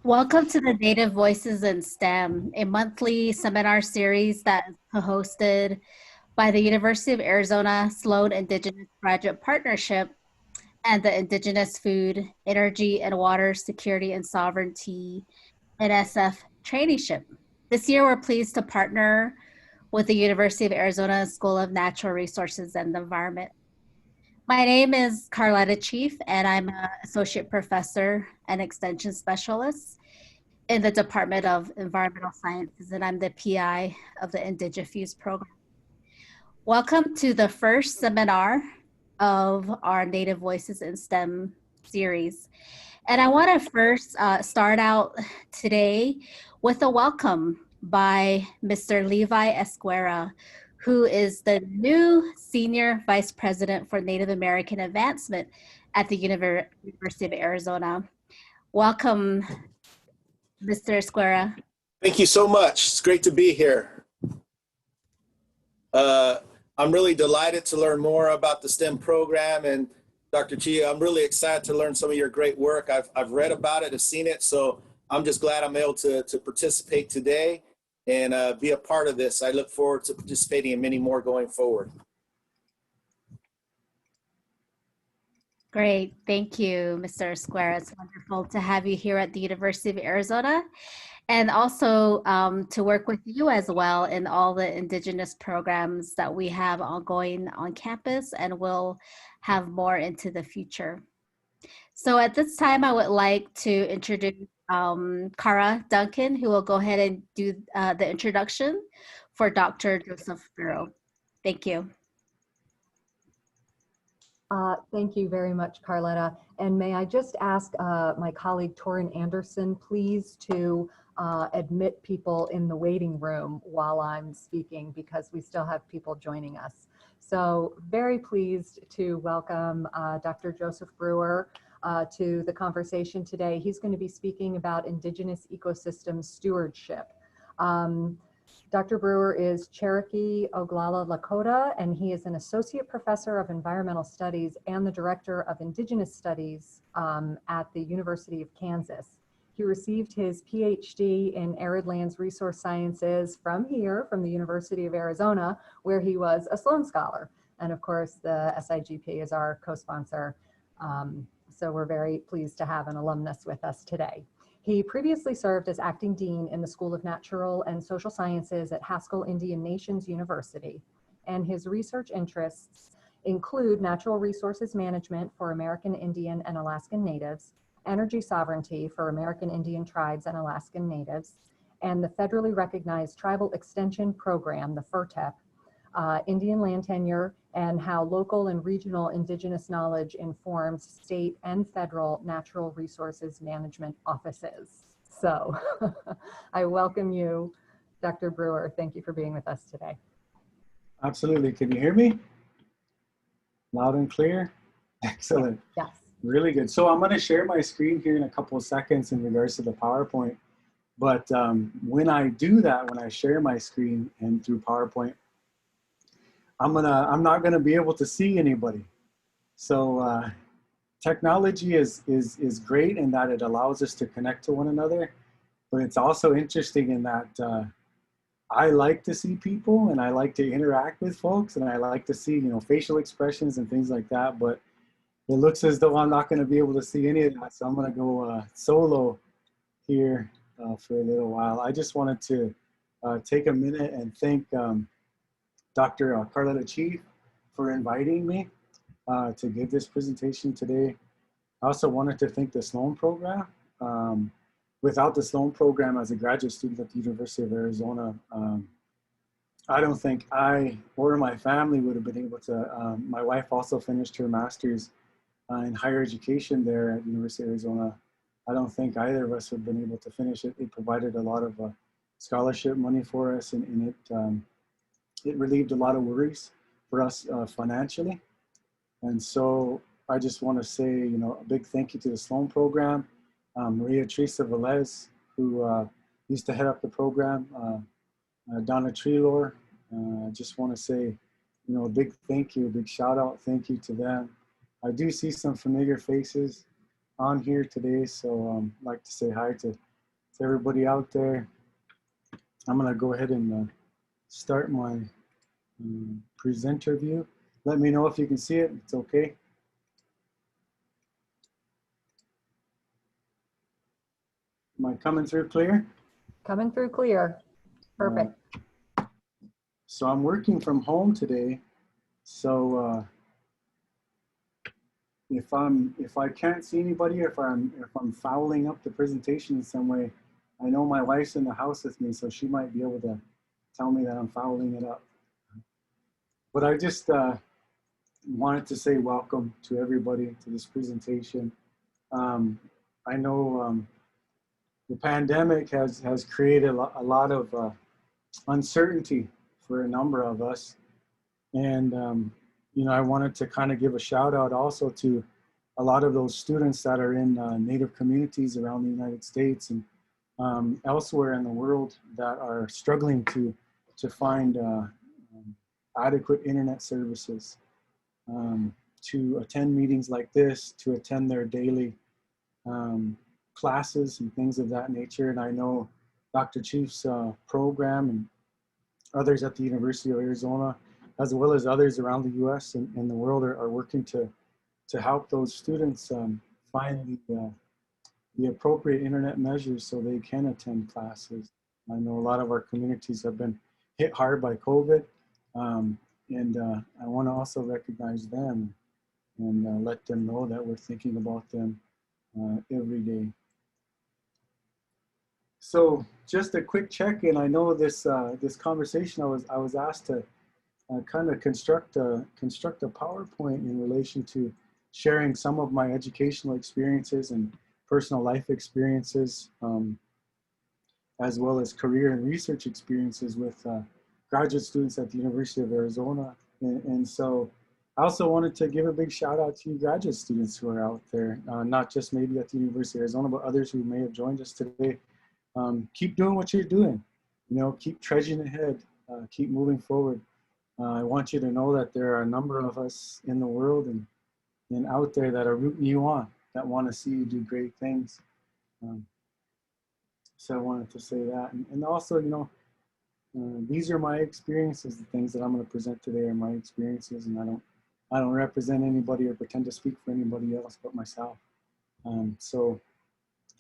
Welcome to the Native Voices in STEM, a monthly seminar series that is hosted by the University of Arizona Sloan Indigenous Graduate Partnership and the Indigenous Food, Energy, and Water Security and Sovereignty NSF Traineeship. This year, we're pleased to partner with the University of Arizona School of Natural Resources and the Environment. My name is Carletta Chief, and I'm an Associate Professor and Extension Specialist in the Department of Environmental Sciences, and I'm the PI of the IndigiFuse program. Welcome to the first seminar of our Native Voices in STEM series. And I want to first start out today with a welcome by Mr. Levi Esquera, who is the new Senior Vice President for Native American Advancement at the University of Arizona. Welcome, Mr. Esquera. Thank you so much. It's great to be here. I'm really delighted to learn more about the STEM program, and Dr. Chia, I'm really excited to learn some of your great work. I've read about it, I've seen it, so I'm just glad I'm able to participate today and be a part of this. I look forward to participating in many more going forward. Great, thank you, Mr. Esquera. It's wonderful to have you here at the University of Arizona, and also to work with you as well in all the Indigenous programs that we have ongoing on campus, and we'll have more into the future. So at this time, I would like to introduce Cara Duncan, who will go ahead and do the introduction for Dr. Joseph Brewer. Thank you. Thank you very much, Carletta. And may I just ask my colleague, Torin Anderson, please to admit people in the waiting room while I'm speaking, because we still have people joining us. So very pleased to welcome Dr. Joseph Brewer to the conversation today. He's going to be speaking about Indigenous ecosystem stewardship. Dr. Brewer is Cherokee, Oglala, Lakota, and he is an associate professor of environmental studies and the director of Indigenous studies at the University of Kansas. He received his PhD in Arid Lands Resource Sciences from the University of Arizona, where he was a Sloan Scholar. And of course, the SIGP is our co-sponsor. So we're very pleased to have an alumnus with us today. He previously served as acting dean in the School of Natural and Social Sciences at Haskell Indian Nations University, and his research interests include natural resources management for American Indian and Alaskan Natives, energy sovereignty for American Indian tribes and Alaskan Natives, and the federally recognized Tribal Extension Program, the FERTEP, Indian land tenure, and how local and regional Indigenous knowledge informs state and federal natural resources management offices. So I welcome you, Dr. Brewer. Thank you for being with us today. Absolutely. Can you hear me? Loud and clear? Excellent. Yes. Really good. So I'm going to share my screen here in a couple of seconds in regards to the PowerPoint. But when I do that, when I share my screen and through PowerPoint, I'm not gonna be able to see anybody. So technology is great in that it allows us to connect to one another, but it's also interesting in that I like to see people and I like to interact with folks, and I like to see, facial expressions and things like that. But it looks as though I'm not going to be able to see any of that, so I'm going to go solo here for a little while. I just wanted to take a minute and thank Dr. Carletta Chief for inviting me to give this presentation today. I also wanted to thank the Sloan program. Without the Sloan program as a graduate student at the University of Arizona, I don't think I or my family would have been able to. My wife also finished her master's in higher education there at the University of Arizona. I don't think either of us would have been able to finish it. It provided a lot of scholarship money for us, and it relieved a lot of worries for us financially. And so I just want to say, a big thank you to the Sloan program, Maria Teresa Velez, who used to head up the program, Donna Treelor. I just want to say, a big thank you, a big shout out, thank you to them. I do see some familiar faces on here today, so I'd like to say hi to to everybody out there. I'm gonna go ahead and start my presenter view. Let me know if you can see it. It's okay. Am I coming through clear? Coming through clear. Perfect. So I'm working from home today. So if I can't see anybody, if I'm fouling up the presentation in some way, I know my wife's in the house with me, so she might be able to tell me that I'm fouling it up. But I just wanted to say welcome to everybody to this presentation. I know the pandemic has created a lot of uncertainty for a number of us. And, you know, I wanted to kind of give a shout out also to a lot of those students that are in Native communities around the United States and elsewhere in the world that are struggling to find adequate internet services, to attend meetings like this, to attend their daily classes and things of that nature. And I know Dr. Chief's program and others at the University of Arizona, as well as others around the US and the world are working to help those students find the appropriate internet measures so they can attend classes. I know a lot of our communities have been hit hard by COVID, and I want to also recognize them and let them know that we're thinking about them every day. So just a quick check-in. I know this this conversation I was asked to kind of construct a PowerPoint in relation to sharing some of my educational experiences and personal life experiences, as well as career and research experiences with graduate students at the University of Arizona. And so I also wanted to give a big shout out to you graduate students who are out there, not just maybe at the University of Arizona, but others who may have joined us today. Keep doing what you're doing, you know, keep trudging ahead, keep moving forward. I want you to know that there are a number of us in the world and out there that are rooting you on, that want to see you do great things. So I wanted to say that. And also, you know, these are my experiences. The things that I'm going to present today are my experiences, and I don't represent anybody or pretend to speak for anybody else but myself. So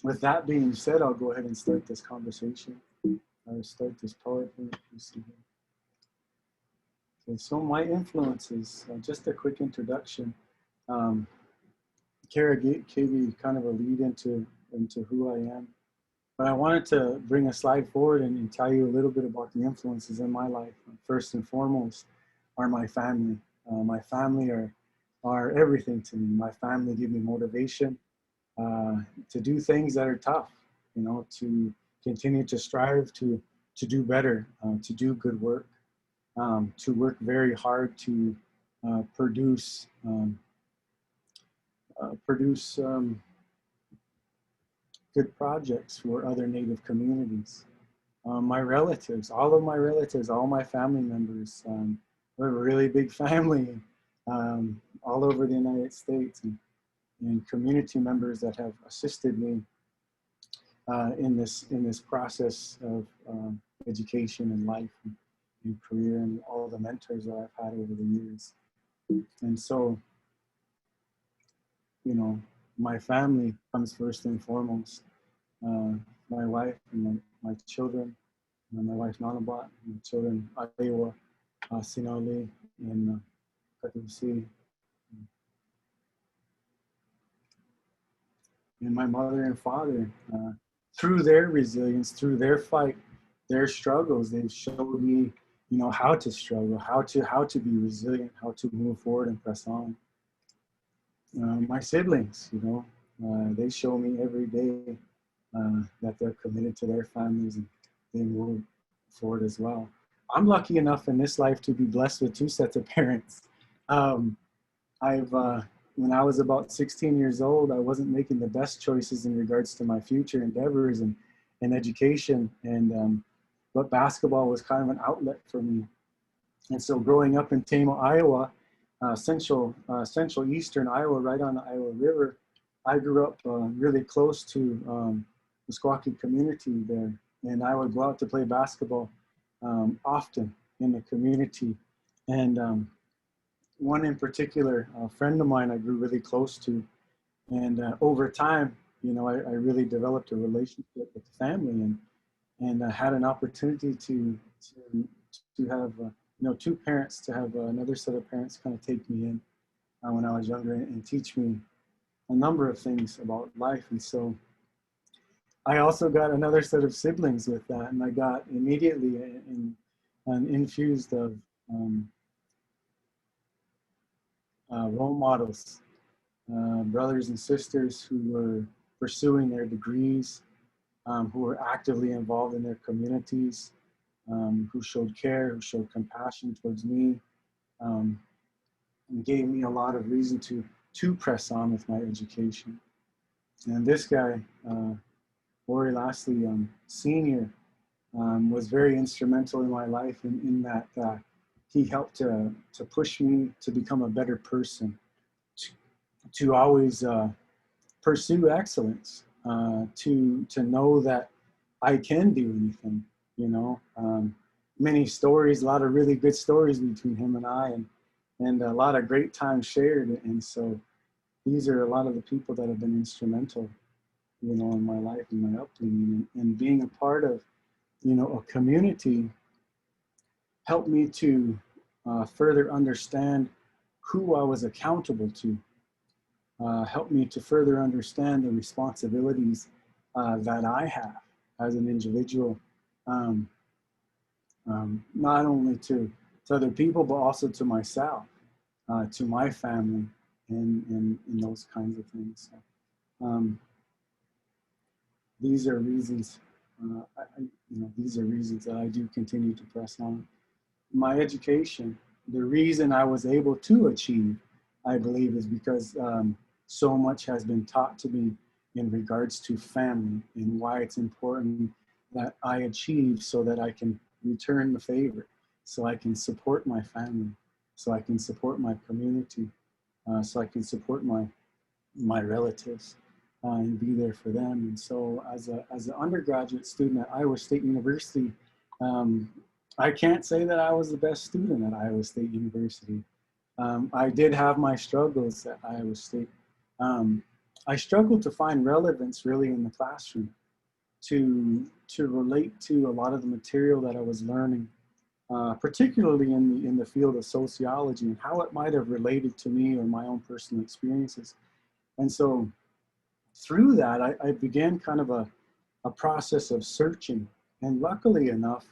with that being said, I'll go ahead and start this conversation. I'll start this PowerPoint. Okay, so my influences, just a quick introduction. Kara gave me kind of a lead into who I am. But I wanted to bring a slide forward and tell you a little bit about the influences in my life. First and foremost are my family. My family are everything to me. My family give me motivation to do things that are tough, you know, to continue to strive to do better, to do good work, to work very hard to produce good projects for other Native communities. My relatives, all of my relatives, all my family members, we have a really big family all over the United States, and community members that have assisted me in this process of education and life and career, and all the mentors that I've had over the years. And so, you know, my family comes first and foremost. My wife and my children, my wife Nanabat, my children Iowa, Sinali, and Katusi, and my mother and father. Through their resilience, through their fight, their struggles, they've showed me, you know, how to struggle, how to be resilient, how to move forward and press on. My siblings, you know, they show me every day that they're committed to their families and they move forward as well. I'm lucky enough in this life to be blessed with 2 sets of parents. When I was about 16 years old, I wasn't making the best choices in regards to my future endeavors and education, but basketball was kind of an outlet for me. And so growing up in Tama, Iowa, central eastern Iowa, right on the Iowa River, I grew up really close to Meskwaki community there. And I would go out to play basketball often in the community. And one in particular, a friend of mine I grew really close to. And over time, you know, I really developed a relationship with the family, and I had an opportunity to have, you know, two parents, to have another set of parents kind of take me in when I was younger and teach me a number of things about life. And so I also got another set of siblings with that, and I got immediately an infused of role models, brothers and sisters who were pursuing their degrees, who were actively involved in their communities, who showed care, who showed compassion towards me, and gave me a lot of reason to press on with my education. And this guy, Ori Lastly, Senior, was very instrumental in my life in that he helped to push me to become a better person, to always pursue excellence, to know that I can do anything, you know. Many stories, a lot of really good stories between him and I, and a lot of great time shared. And so these are a lot of the people that have been instrumental, you know, in my life and my upbringing, and being a part of, you know, a community helped me to further understand who I was accountable to, helped me to further understand the responsibilities that I have as an individual, not only to other people, but also to myself, to my family, and those kinds of things. So, these are reasons, these are reasons that I do continue to press on. My education, the reason I was able to achieve, I believe, is because so much has been taught to me in regards to family and why it's important that I achieve so that I can return the favor, so I can support my family, so I can support my community, so I can support my relatives, and be there for them. And so as an undergraduate student at Iowa State University, I can't say that I was the best student at Iowa State University. I did have my struggles at Iowa State. I struggled to find relevance really in the classroom to relate to a lot of the material that I was learning, particularly in the field of sociology, and how it might have related to me or my own personal experiences. And so through that, I began kind of a process of searching. And luckily enough,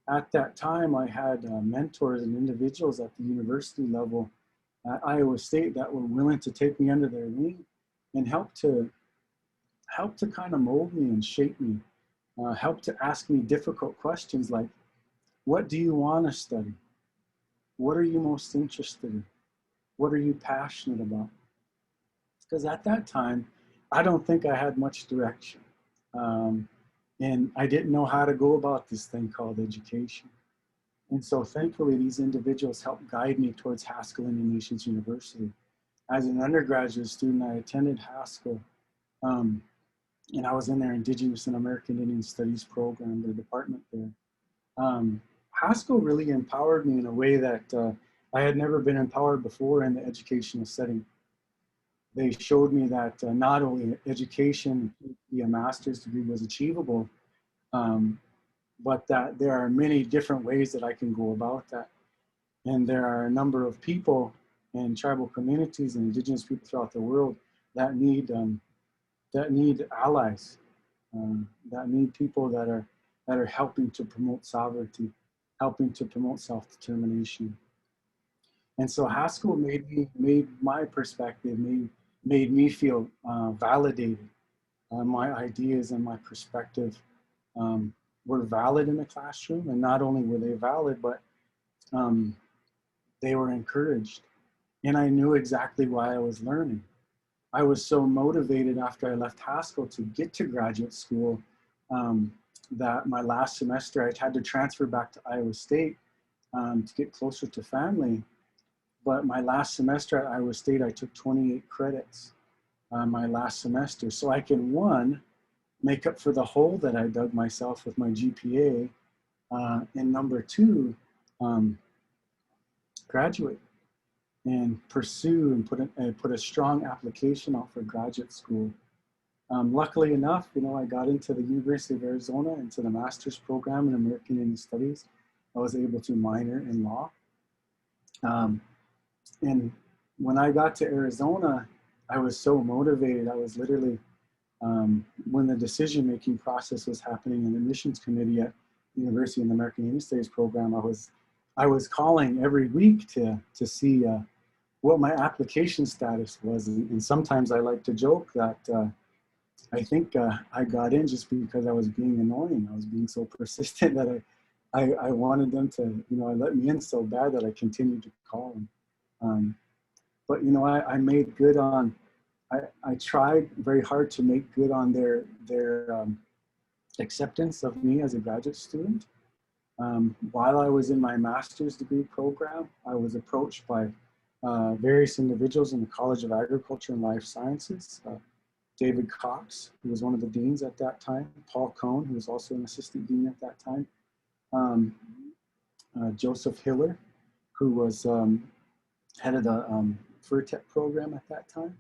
at that time, I had mentors and individuals at the university level at Iowa State that were willing to take me under their wing and help to kind of mold me and shape me, help to ask me difficult questions like, what do you want to study? What are you most interested in? What are you passionate about? Because at that time, I don't think I had much direction. And I didn't know how to go about this thing called education. And so thankfully, these individuals helped guide me towards Haskell Indian Nations University. As an undergraduate student, I attended Haskell, and I was in their Indigenous and American Indian Studies program, their department there. Haskell really empowered me in a way that I had never been empowered before in the educational setting. They showed me that not only education, a master's degree was achievable, but that there are many different ways that I can go about that. And there are a number of people and tribal communities and Indigenous people throughout the world that need allies, that need people that are helping to promote sovereignty, helping to promote self-determination. And so Haskell made my perspective, made me feel validated. My ideas and my perspective were valid in the classroom, and not only were they valid, but they were encouraged. And I knew exactly why I was learning. I was so motivated after I left Haskell to get to graduate school that my last semester I had to transfer back to Iowa State to get closer to family. But my last semester at Iowa State, I took 28 credits my last semester. So I can, one, make up for the hole that I dug myself with my GPA. And number two, graduate and pursue and put a strong application out for graduate school. Luckily enough, I got into the University of Arizona, into the master's program in American Indian Studies. I was able to minor in law. And when I got to Arizona, I was so motivated. I was literally, when the decision-making process was happening in the admissions committee at the University of the American Indian Studies program, I was calling every week to see what my application status was. And sometimes I like to joke that I think I got in just because I was being annoying. I was being so persistent that I wanted them to, I let me in so bad that I continued to call them. But, I made good on, I tried very hard to make good on their acceptance of me as a graduate student. While I was in my master's degree program, I was approached by various individuals in the College of Agriculture and Life Sciences. David Cox, who was one of the deans at that time, Paul Cohn, who was also an assistant dean at that time, Joseph Hiller, who was head of the FurTech program at that time,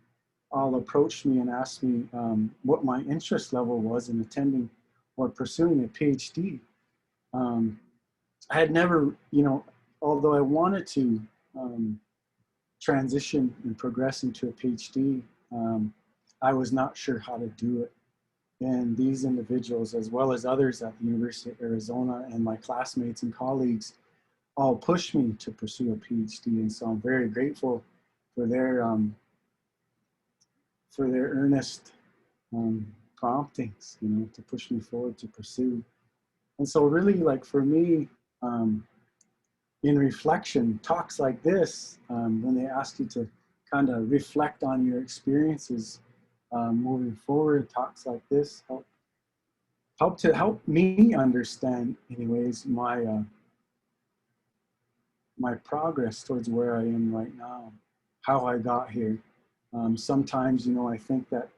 all approached me and asked me what my interest level was in attending or pursuing a PhD. I had never, although I wanted to transition and progress into a PhD, I was not sure how to do it. And these individuals, as well as others at the University of Arizona and my classmates and colleagues, all pushed me to pursue a PhD. And so I'm very grateful for their earnest promptings, to push me forward to pursue. And so really, like for me, in reflection, talks like this, when they ask you to kind of reflect on your experiences moving forward, talks like this help me understand, anyways, my progress towards where I am right now, how I got here. Sometimes, I think that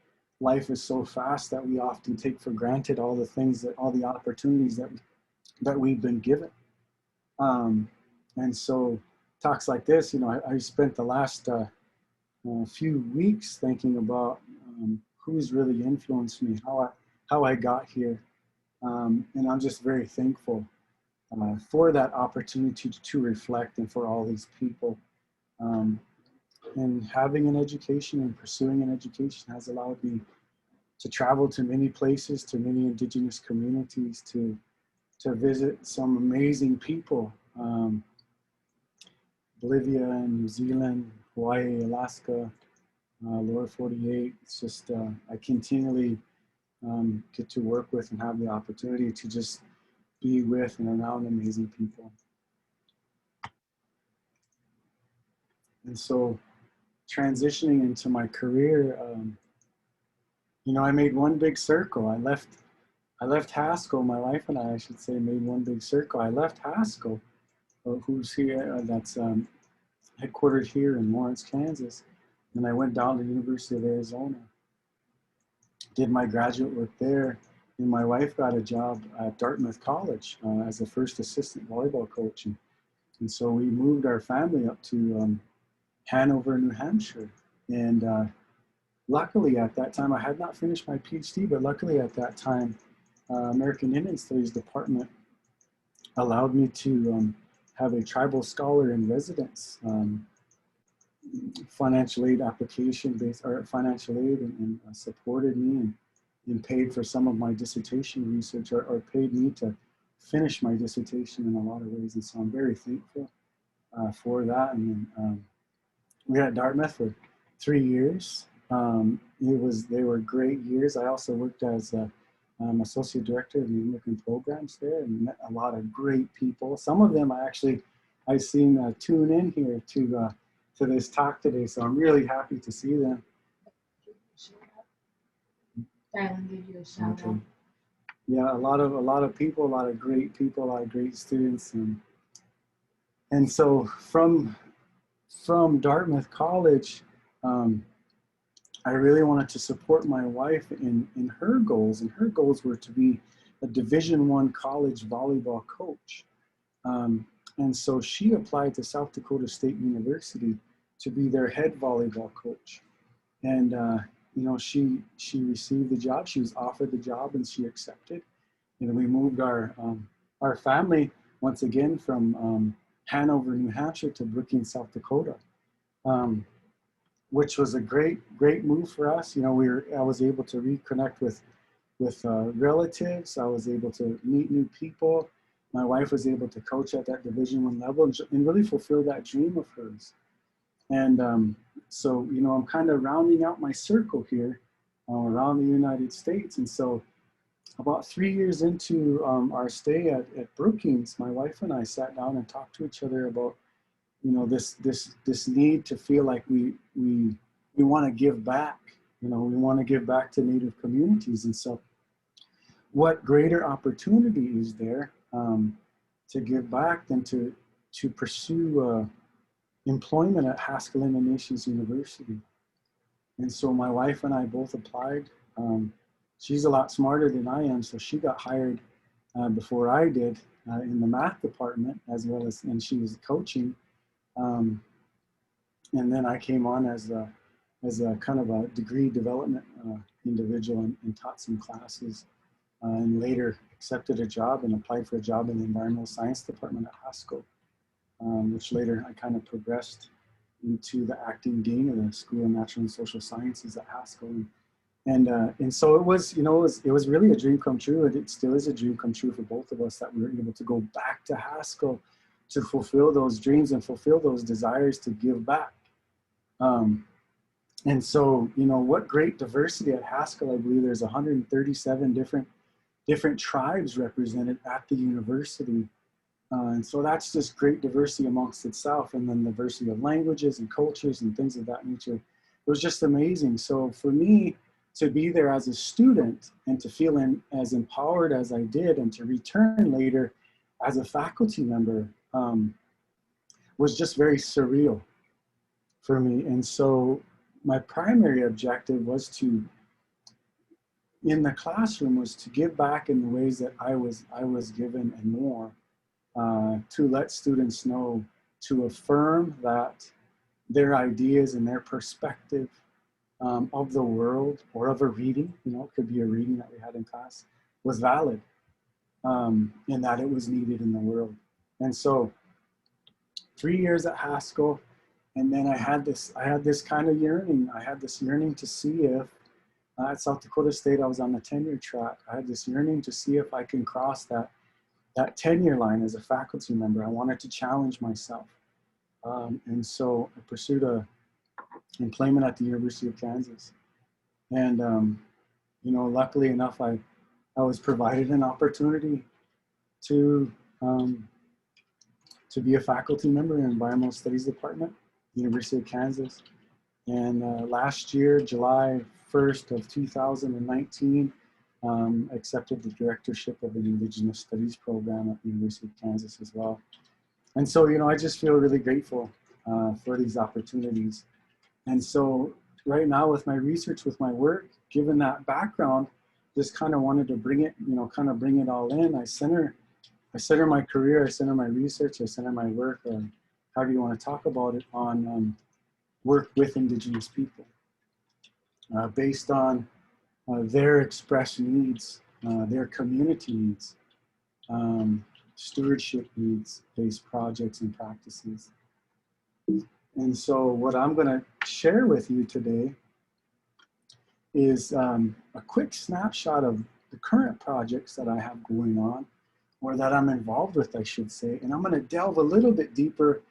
life is so fast that we often take for granted all the opportunities that we've been given. And so talks like this, I spent the last few weeks thinking about who's really influenced me, how I got here. And I'm just very thankful for that opportunity to reflect, and for all these people. And having an education and pursuing an education has allowed me to travel to many places, to many Indigenous communities, to visit some amazing people. Bolivia and New Zealand, Hawaii, Alaska, Lower 48. It's just, I continually get to work with and have the opportunity to just be with and around amazing people. And so transitioning into my career, I made one big circle. I left Haskell, my wife and I should say, made one big circle. I left Haskell, who's here, that's headquartered here in Lawrence, Kansas. And I went down to the University of Arizona, did my graduate work there. And my wife got a job at Dartmouth College as a first assistant volleyball coach. And so we moved our family up to Hanover, New Hampshire. And luckily at that time, I had not finished my PhD, but luckily at that time, American Indian Studies Department allowed me to have a tribal scholar in residence, financial aid application based, or financial aid, and supported me and paid for some of my dissertation research, or paid me to finish my dissertation in a lot of ways. And so I'm very thankful for that. And we were at Dartmouth for 3 years. They were great years. I also worked as associate director of the American programs there, and met a lot of great people. Some of them I've seen tune in here to this talk today, so I'm really happy to see them. Darling, give you a shout out. Yeah, a lot of people, a lot of great people, a lot of great students, and so from Dartmouth College, I really wanted to support my wife in her goals, and her goals were to be a Division I college volleyball coach. And so she applied to South Dakota State University to be their head volleyball coach. And you know, she received the job. She was offered the job, and she accepted. And we moved our family once again from Hanover, New Hampshire, to Brookings, South Dakota, which was a great move for us. You know, I was able to reconnect with relatives. I was able to meet new people. My wife was able to coach at that Division I level and really fulfill that dream of hers. And so, you know, I'm kind of rounding out my circle here around the United States. And so about 3 years into our stay at Brookings, my wife and I sat down and talked to each other about, you know, this need to feel like we want to give back. You know, we want to give back to Native communities. And so what greater opportunity is there to give back than to pursue employment at Haskell Indian Nations University? And so my wife and I both applied. She's a lot smarter than I am, so she got hired before I did in the math department, as well as, and she was coaching. And then I came on as a kind of a degree development individual and taught some classes, and later accepted a job and applied for a job in the environmental science department at Haskell, which later I kind of progressed into the acting dean of the School of Natural and Social Sciences at Haskell. And so it was, you know, it was really a dream come true, and it still is a dream come true for both of us that we were able to go back to Haskell to fulfill those dreams and fulfill those desires to give back. And so, you know, what great diversity at Haskell. I believe there's 137 different tribes represented at the university. And so that's just great diversity amongst itself, and then diversity of languages and cultures and things of that nature. It was just amazing. So for me to be there as a student and to feel as empowered as I did, and to return later as a faculty member was just very surreal for me. And so my primary objective was to, in the classroom, was to give back in the ways that I was given and more, to let students know, to affirm that their ideas and their perspective of the world or of a reading, you know, it could be a reading that we had in class, was valid, and that it was needed in the world. And so 3 years at Haskell, and then I had this kind of yearning. I had this yearning to see if, at South Dakota State, I was on the tenure track. I had this yearning to see if I can cross that tenure line as a faculty member. I wanted to challenge myself. And so I pursued employment at the University of Kansas. And, you know, luckily enough, I was provided an opportunity to be a faculty member in the Environmental Studies Department, University of Kansas. And last year, July 1st of 2019, accepted the directorship of an Indigenous Studies program at the University of Kansas as well. And so, you know, I just feel really grateful for these opportunities. And so right now with my research, with my work, given that background, just kind of wanted to bring it, you know, kind of bring it all in. I center my career, I center my research, I center my work, or however you want to talk about it, on work with Indigenous people based on their expressed needs, their community needs, stewardship needs based projects and practices. And so what I'm going to share with you today is a quick snapshot of the current projects that I have going on, or that I'm involved with, I should say. And I'm going to delve a little bit deeper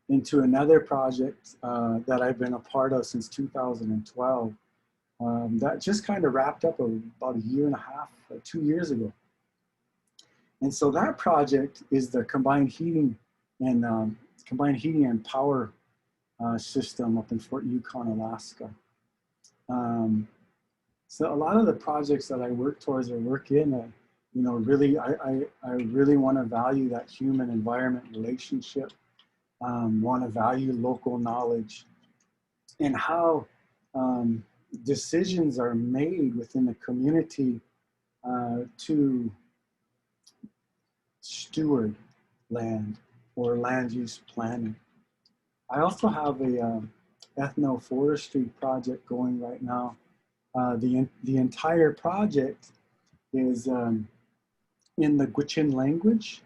into another project that I've been a part of since 2012. That just kind of wrapped up about a year and a half, 2 years ago. And so that project is the combined heating and power system up in Fort Yukon, Alaska. So a lot of the projects that I work towards or work in, you know, really, I really want to value that human environment relationship, want to value local knowledge, and how, decisions are made within the community to steward land or land use planning. I also have a ethnoforestry project going right now. The entire project is in the Gwich'in language.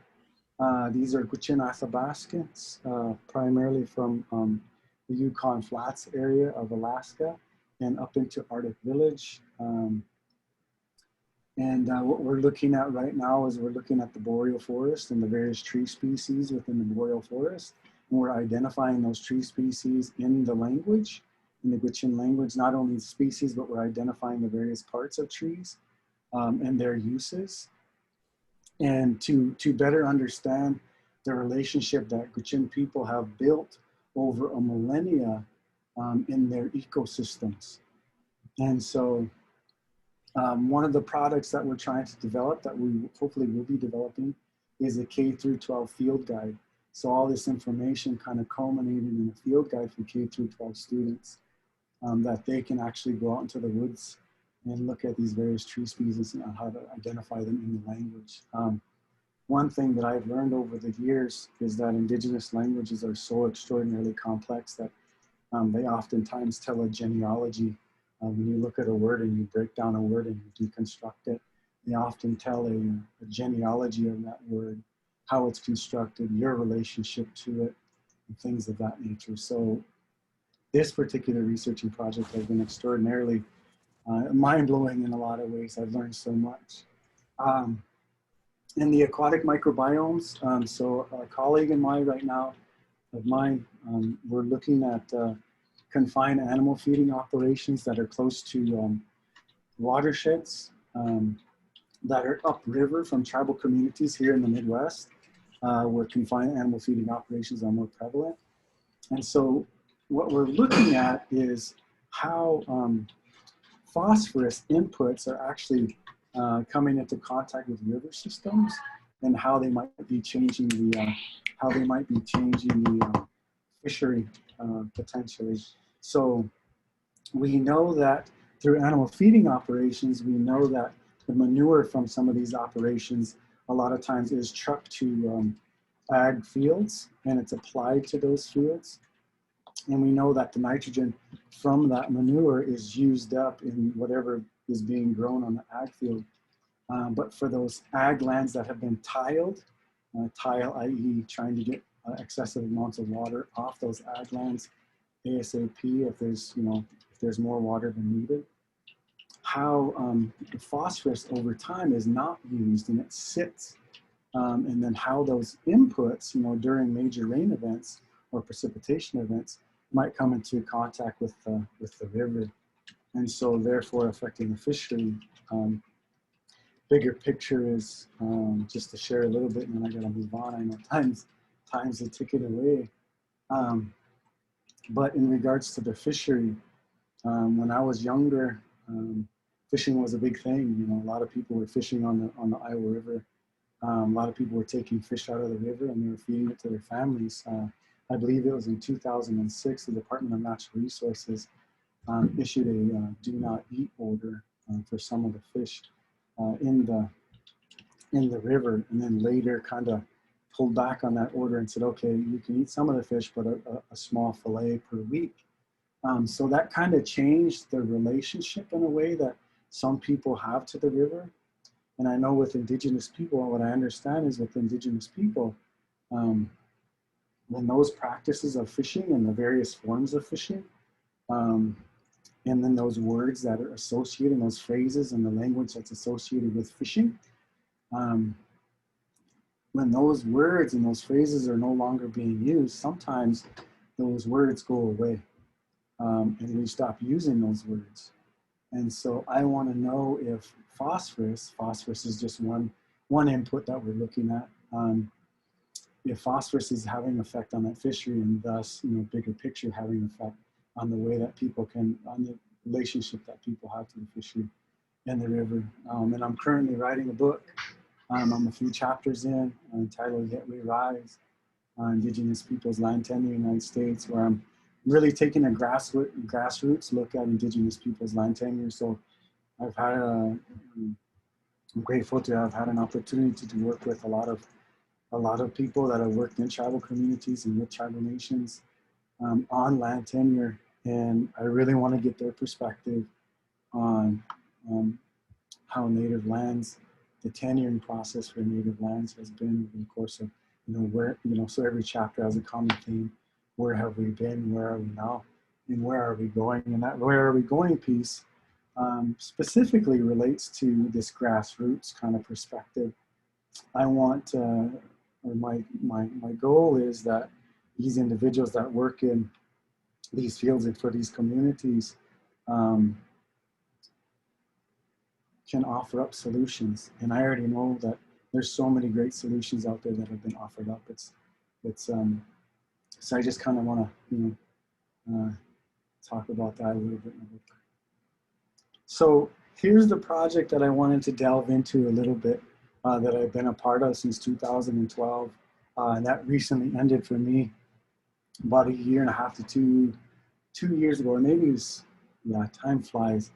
These are Gwich'in Athabascans, primarily from the Yukon Flats area of Alaska and up into Arctic Village. What we're looking at right now is we're looking at the boreal forest and the various tree species within the boreal forest. And we're identifying those tree species in the language, in the Gwich'in language, not only the species, but we're identifying the various parts of trees and their uses. And to better understand the relationship that Gwich'in people have built over a millennia in their ecosystems. And so one of the products that we're trying to develop that we hopefully will be developing is a K through 12 field guide. So all this information kind of culminated in a field guide for K through 12 students that they can actually go out into the woods and look at these various tree species and how to identify them in the language. One thing that I've learned over the years is that Indigenous languages are so extraordinarily complex that they oftentimes tell a genealogy. When you look at a word and you break down a word and you deconstruct it, they often tell a genealogy of that word, how it's constructed, your relationship to it, and things of that nature. So this particular researching project has been extraordinarily mind-blowing in a lot of ways. I've learned so much. In the aquatic microbiomes, so a colleague and I right now of mine, we're looking at confined animal feeding operations that are close to watersheds that are upriver from tribal communities here in the Midwest, where confined animal feeding operations are more prevalent. And so what we're looking at is how phosphorus inputs are actually coming into contact with river systems and how they might be changing the fishery potentially. So we know that through animal feeding operations, we know that the manure from some of these operations a lot of times is trucked to ag fields and it's applied to those fields. And we know that the nitrogen from that manure is used up in whatever is being grown on the ag field. But for those ag lands that have been tiled, tile, i.e. trying to get excessive amounts of water off those ag lands ASAP if there's more water than needed, how the phosphorus over time is not used and it sits, and then how those inputs, during major rain events or precipitation events might come into contact with the river, and so therefore affecting the fishery. Bigger picture is just to share a little bit, and then I gotta move on. I know time's a ticket away. But in regards to the fishery, when I was younger, fishing was a big thing. A lot of people were fishing on the Iowa River. A lot of people were taking fish out of the river and they were feeding it to their families. I believe it was in 2006, the Department of Natural Resources issued a do not eat order for some of the fish in the river, and then later kind of pulled back on that order and said, okay, you can eat some of the fish, but a small fillet per week. So that kind of changed the relationship in a way that some people have to the river. And I know with Indigenous people, what I understand is with Indigenous people, when those practices of fishing and the various forms of fishing, and then those words that are associated, those phrases and the language that's associated with fishing, when those words and those phrases are no longer being used, sometimes those words go away and we stop using those words. And so I want to know if phosphorus is just one input that we're looking at. If phosphorus is having an effect on that fishery, and thus, bigger picture having an effect on the way that on the relationship that people have to the fishery and the river. And I'm currently writing a book. I'm a few chapters entitled Yet We Rise, Indigenous Peoples' Land Tenure in the United States, where I'm really taking a grassroots look at Indigenous people's land tenure. So I've had I'm grateful to have had an opportunity to work with a lot of people that have worked in tribal communities and with tribal nations on land tenure, and I really want to get their perspective on how native lands, the tenuring process for native lands has been in the course of, so every chapter has a common theme. Where have we been? Where are we now? And where are we going? And that where are we going piece specifically relates to this grassroots kind of perspective. I want, or my goal is that these individuals that work in these fields and for these communities can offer up solutions. And I already know that there's so many great solutions out there that have been offered up. So I just kind of want to, talk about that a little bit more. So here's the project that I wanted to delve into a little bit that I've been a part of since 2012. And that recently ended for me about a year and a half to two years ago, or maybe it was, yeah, time flies.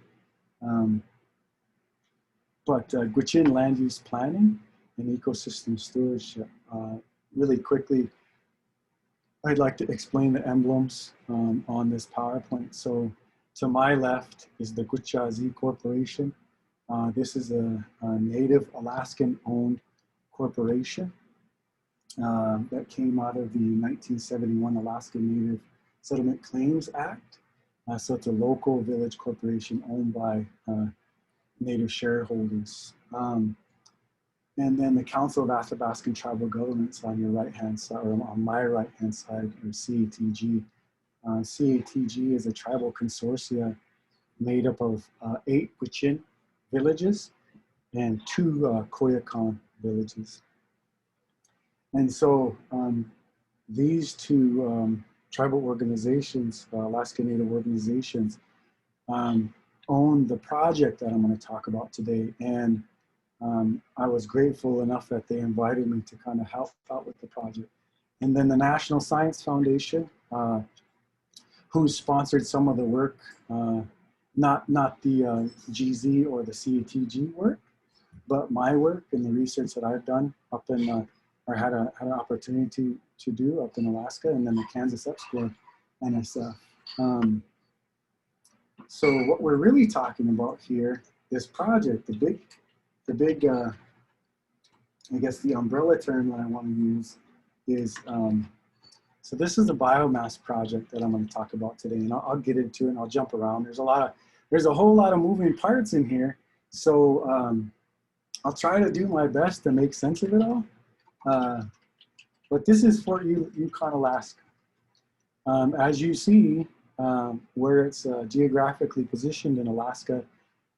But Gwich'in land use planning and ecosystem stewardship. Really quickly, I'd like to explain the emblems on this PowerPoint. So to my left is the Gwich'in Corporation. This is a native Alaskan-owned corporation that came out of the 1971 Alaska Native Settlement Claims Act. So it's a local village corporation owned by Native shareholders. And then the Council of Athabascan Tribal Governments on your right-hand side, or on my right-hand side, or CATG. CATG is a tribal consortia made up of 8 Gwich'in villages and 2 Koyukon villages. And so these 2 tribal organizations, Alaska Native organizations, own the project that I'm going to talk about today. And I was grateful enough that they invited me to kind of help out with the project. And then the National Science Foundation, who sponsored some of the work, not the GZ or the CATG work, but my work and the research that I've done up in, or had an opportunity to do up in Alaska, and then the Kansas EPSCoR NSF. So what we're really talking about here, this project, the big, I guess the umbrella term that I want to use is, so this is a biomass project that I'm going to talk about today, and I'll get into it and I'll jump around. There's a whole lot of moving parts in here. So I'll try to do my best to make sense of it all. But this is for Yukon, Alaska. As you see, where it's geographically positioned in Alaska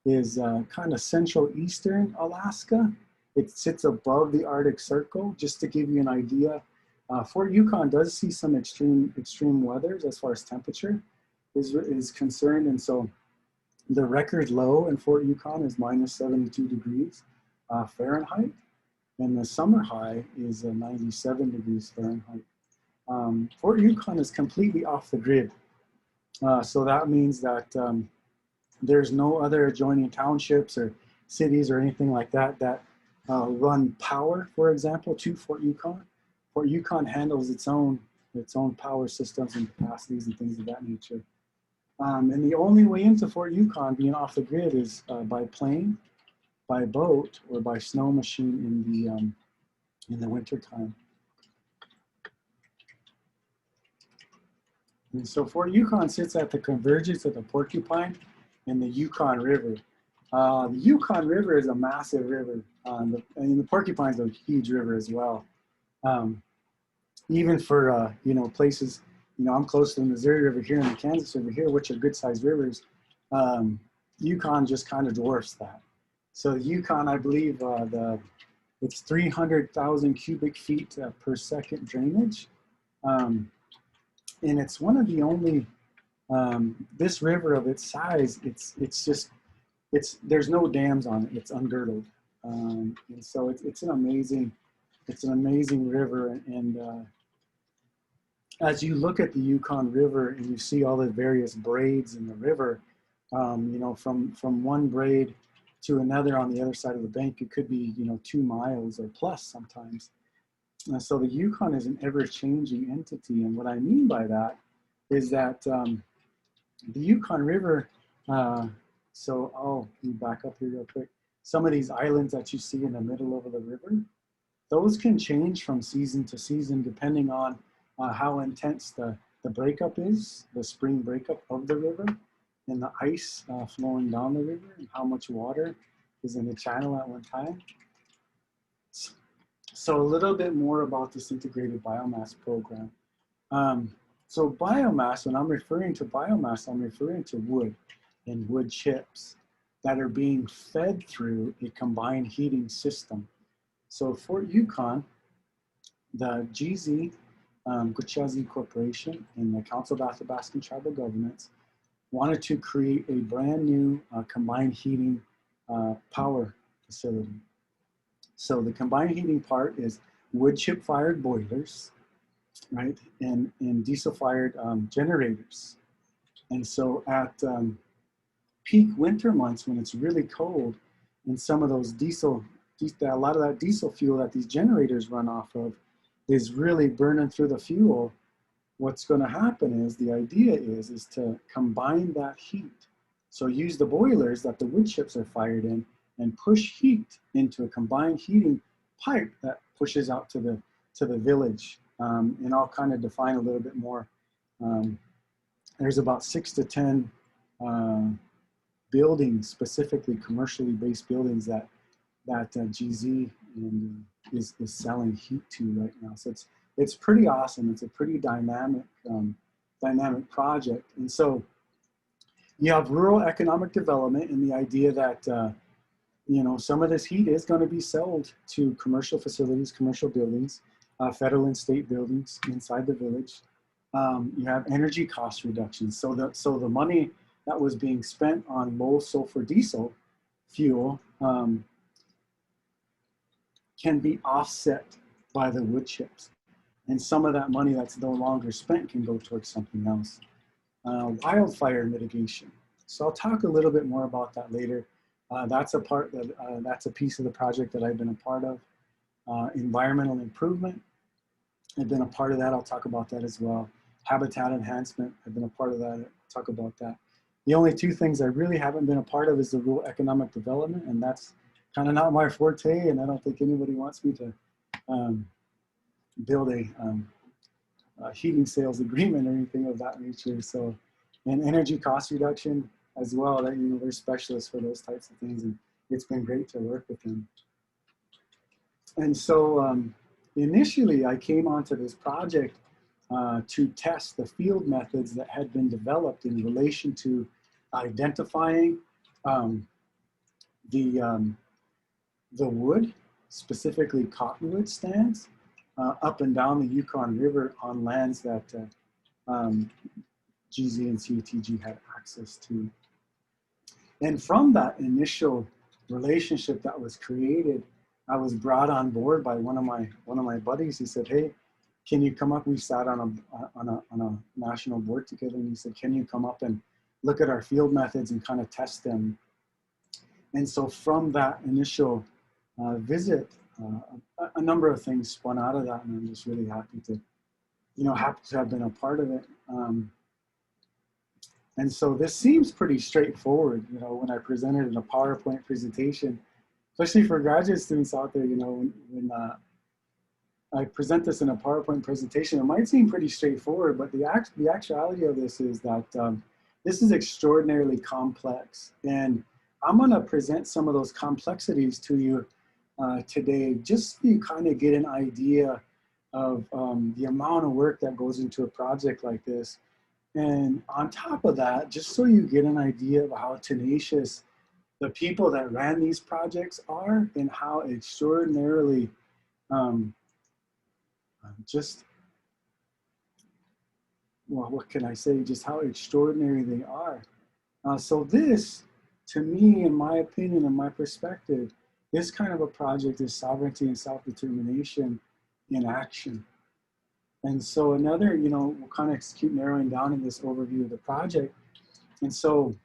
is kind of central eastern Alaska. It sits above the Arctic Circle. Just to give you an idea, Fort Yukon does see some extreme weathers as far as temperature is concerned. And so the record low in Fort Yukon is -72 degrees Fahrenheit. And the summer high is 97 degrees Fahrenheit. Fort Yukon is completely off the grid. So that means that there's no other adjoining townships or cities or anything like that that run power, for example, to Fort Yukon. Fort Yukon handles its own power systems and capacities and things of that nature. And the only way into Fort Yukon being off the grid is by plane, by boat, or by snow machine in the winter time. And so Fort Yukon sits at the convergence of the Porcupine and the Yukon River. The Yukon River is a massive river, and the Porcupine is a huge river as well. Even for places, I'm close to the Missouri River here and the Kansas River here, which are good-sized rivers. Yukon just kind of dwarfs that. So the Yukon, I believe, it's 300,000 cubic feet per second drainage. And it's one of the only, this river of its size, there's no dams on it, it's ungirdled. And so it's an amazing river. And as you look at the Yukon River and you see all the various braids in the river, you know, from one braid to another on the other side of the bank, it could be, you know, 2 miles or plus sometimes. And so the Yukon is an ever-changing entity. And what I mean by that is that the Yukon River, so I'll back up here real quick. Some of these islands that you see in the middle of the river, those can change from season to season depending on how intense the breakup is, the spring breakup of the river, and the ice flowing down the river, and how much water is in the channel at one time. So a little bit more about this integrated biomass program. So biomass, when I'm referring to biomass, I'm referring to wood and wood chips that are being fed through a combined heating system. So Fort Yukon, the GZ, Guchazi Corporation and the Council of Athabascan Tribal Governments wanted to create a brand new combined heating power facility. So the combined heating part is wood chip fired boilers, right, and diesel fired generators. And so at peak winter months when it's really cold, and some of those a lot of that diesel fuel that these generators run off of is really burning through the fuel, what's going to happen is, the idea is to combine that heat. So use the boilers that the wood chips are fired in and push heat into a combined heating pipe that pushes out to the village. And I'll kind of define a little bit more. There's about 6 to 10 buildings, specifically commercially based buildings that GZ is selling heat to right now. So it's pretty awesome. It's a pretty dynamic project. And so you have rural economic development and the idea that you know, some of this heat is going to be sold to commercial facilities, commercial buildings, federal and state buildings inside the village. You have energy cost reductions. So the money that was being spent on low sulfur diesel fuel can be offset by the wood chips. And some of that money that's no longer spent can go towards something else. Wildfire mitigation. So I'll talk a little bit more about that later. That's a piece of the project that I've been a part of. Environmental improvement, I've been a part of that. I'll talk about that as well. Habitat enhancement, I've been a part of that. I'll talk about that. The only 2 things I really haven't been a part of is the rural economic development, and that's kind of not my forte, and I don't think anybody wants me to build a heating sales agreement or anything of that nature. So, and energy cost reduction as well, that, you know, they're specialists for those types of things, and it's been great to work with them. And so initially I came onto this project to test the field methods that had been developed in relation to identifying the wood, specifically cottonwood stands, up and down the Yukon River on lands that GZ and CATG had access to. And from that initial relationship that was created, I was brought on board by one of my buddies. He said, "Hey, can you come up?" We sat on a national board together, and he said, "Can you come up and look at our field methods and kind of test them?" And so from that initial visit, a number of things spun out of that, and I'm just really happy to have been a part of it. And so this seems pretty straightforward, you know, when I presented in a PowerPoint presentation, especially for graduate students out there. You know, when I present this in a PowerPoint presentation, it might seem pretty straightforward, but the actuality of this is that this is extraordinarily complex. And I'm going to present some of those complexities to you today, just so you kind of get an idea of the amount of work that goes into a project like this. And on top of that, just so you get an idea of how tenacious the people that ran these projects are, and how extraordinarily what can I say, just how extraordinary they are. So this, to me, in my opinion, and my perspective, this kind of a project is sovereignty and self-determination in action. And so another, we'll kind of keep narrowing down in this overview of the project. And so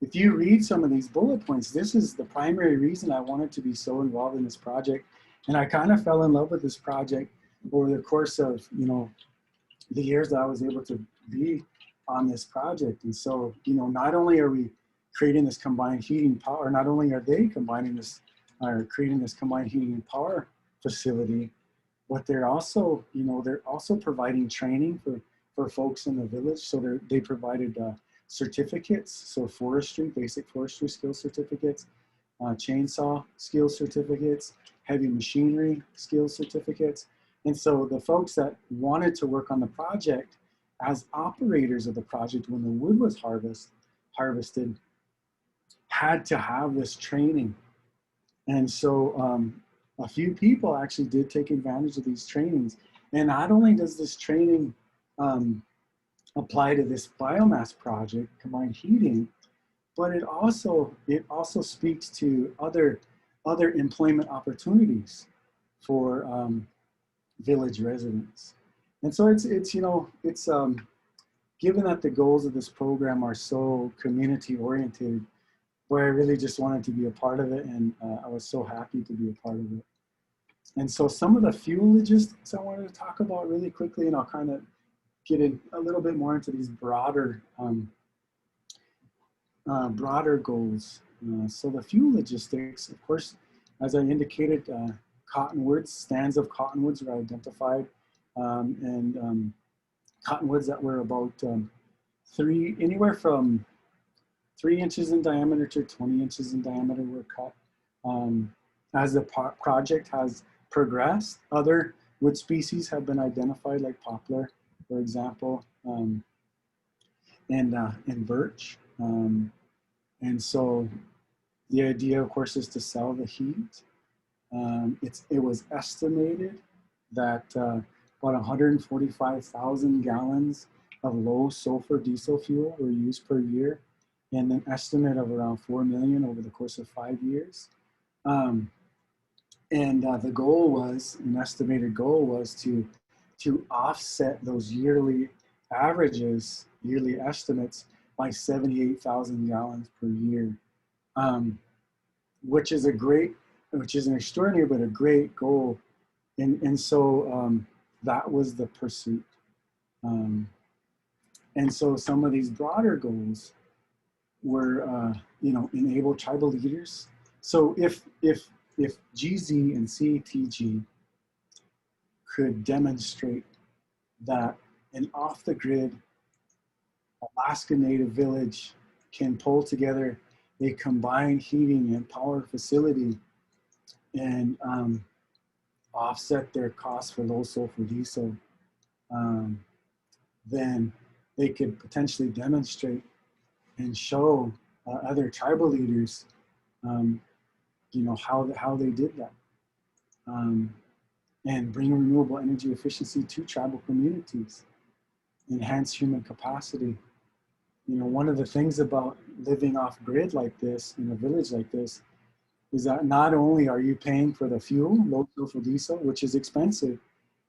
if you read some of these bullet points, this is the primary reason I wanted to be so involved in this project. And I kind of fell in love with this project over the course of, the years that I was able to be on this project. And so, not only are we creating this combined heating power, not only are they combining this, or creating this combined heating and power facility, but they're also, they're also providing training for folks in the village. So they provided certificates, so forestry, basic forestry skills certificates, chainsaw skills certificates, heavy machinery skills certificates. And so the folks that wanted to work on the project as operators of the project when the wood was harvested had to have this training. And so a few people actually did take advantage of these trainings. And not only does this training apply to this biomass project, combined heating, but it also speaks to other employment opportunities for village residents. And so it's given that the goals of this program are so community oriented, where I really just wanted to be a part of it, and I was so happy to be a part of it. And so some of the fuel logistics I wanted to talk about really quickly, and I'll kind of get in a little bit more into these broader goals. So the fuel logistics, of course, as I indicated, cottonwoods, stands of cottonwoods were identified, and cottonwoods that were about anywhere from 3 inches in diameter to 20 inches in diameter were cut. As the project has progressed, other wood species have been identified, like poplar, for example, and birch. And so the idea, of course, is to sell the heat. It was estimated that about 145,000 gallons of low sulfur diesel fuel were used per year, and an estimate of around 4 million over the course of 5 years. The goal was, an estimated goal was to offset those yearly averages, yearly estimates by 78,000 gallons per year, which is an extraordinary but a great goal. And so that was the pursuit. And so some of these broader goals were, enable tribal leaders. So if GZ and CTG could demonstrate that an off-the-grid Alaska Native village can pull together a combined heating and power facility and offset their costs for low sulfur diesel, then they could potentially demonstrate and show other tribal leaders, how they did that, and bring renewable energy efficiency to tribal communities, enhance human capacity. One of the things about living off grid like this, in a village like this, is that not only are you paying for the fuel, low sulfur diesel, which is expensive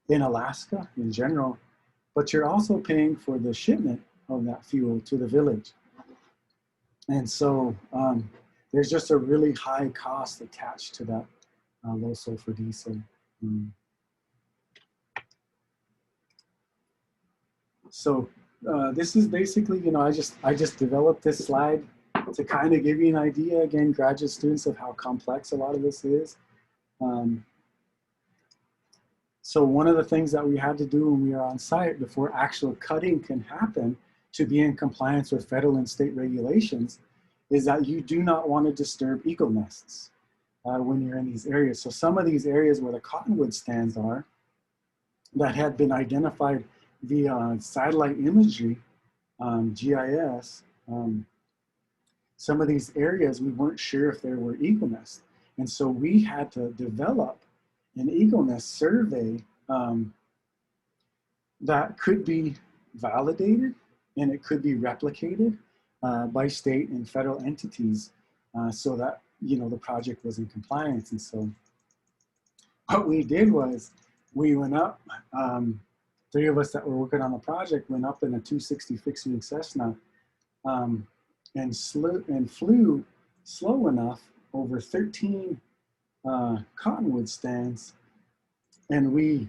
in Alaska in general, but you're also paying for the shipment of that fuel to the village. And so there's just a really high cost attached to that low sulfur diesel. So this is basically, I just developed this slide to kind of give you an idea, again, graduate students, of how complex a lot of this is. So one of the things that we had to do when we were on site before actual cutting can happen to be in compliance with federal and state regulations is that you do not want to disturb eagle nests when you're in these areas. So some of these areas where the cottonwood stands are, that had been identified via satellite imagery, GIS, some of these areas we weren't sure if there were eagle nests. And so we had to develop an eagle nest survey that could be validated and it could be replicated by state and federal entities so that, the project was in compliance. And so what we did was we went up three of us that were working on the project went up in a 260 fixed wing Cessna and flew slow enough over 13 cottonwood stands, and we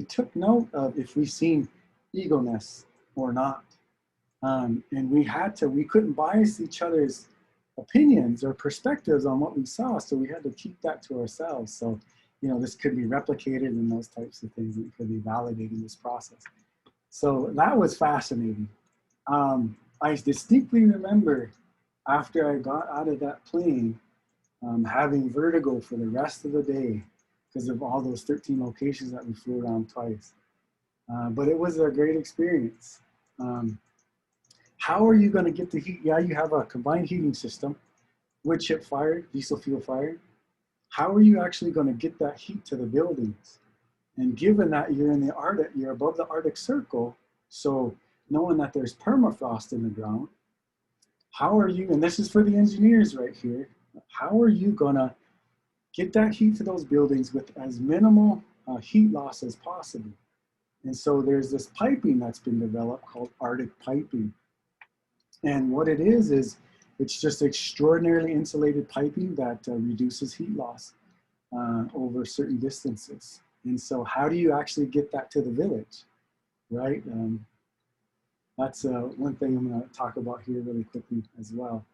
took note of if we seen eagle nests or not. And we couldn't bias each other's opinions or perspectives on what we saw, so we had to keep that to ourselves. So, you know, this could be replicated and those types of things, and it could be validating this process. So that was fascinating. I distinctly remember after I got out of that plane, having vertigo for the rest of the day because of all those 13 locations that we flew around twice. But it was a great experience. How are you going to get the heat? Yeah, you have a combined heating system, wood chip fired, diesel fuel fired. How are you actually going to get that heat to the buildings? And given that you're in the Arctic, you're above the Arctic Circle, so knowing that there's permafrost in the ground, how are you, and this is for the engineers right here, how are you going to get that heat to those buildings with as minimal heat loss as possible? And so there's this piping that's been developed called Arctic piping. And what it is it's just extraordinarily insulated piping that reduces heat loss over certain distances. And so how do you actually get that to the village, right? That's one thing I'm going to talk about here really quickly as well.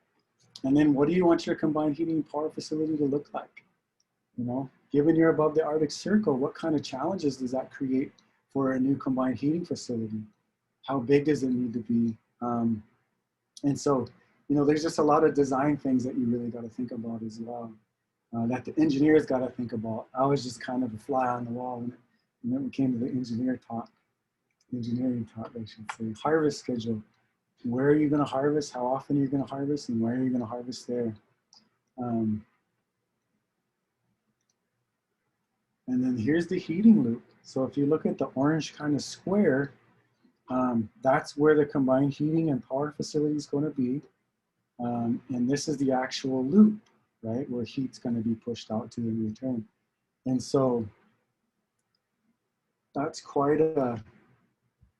And then what do you want your combined heating and power facility to look like? You know, given you're above the Arctic Circle, what kind of challenges does that create for a new combined heating facility? How big does it need to be? And so, you know, there's just a lot of design things that you really got to think about as well, that the engineers got to think about. I was just kind of a fly on the wall when it came to the engineering talk, I should say. Harvest schedule. Where are you going to harvest? How often are you going to harvest? And where are you going to harvest there? And then here's the heating loop. So if you look at the orange kind of square, that's where the combined heating and power facility is going to be. And this is the actual loop, right, where heat's going to be pushed out to in return. And so that's quite a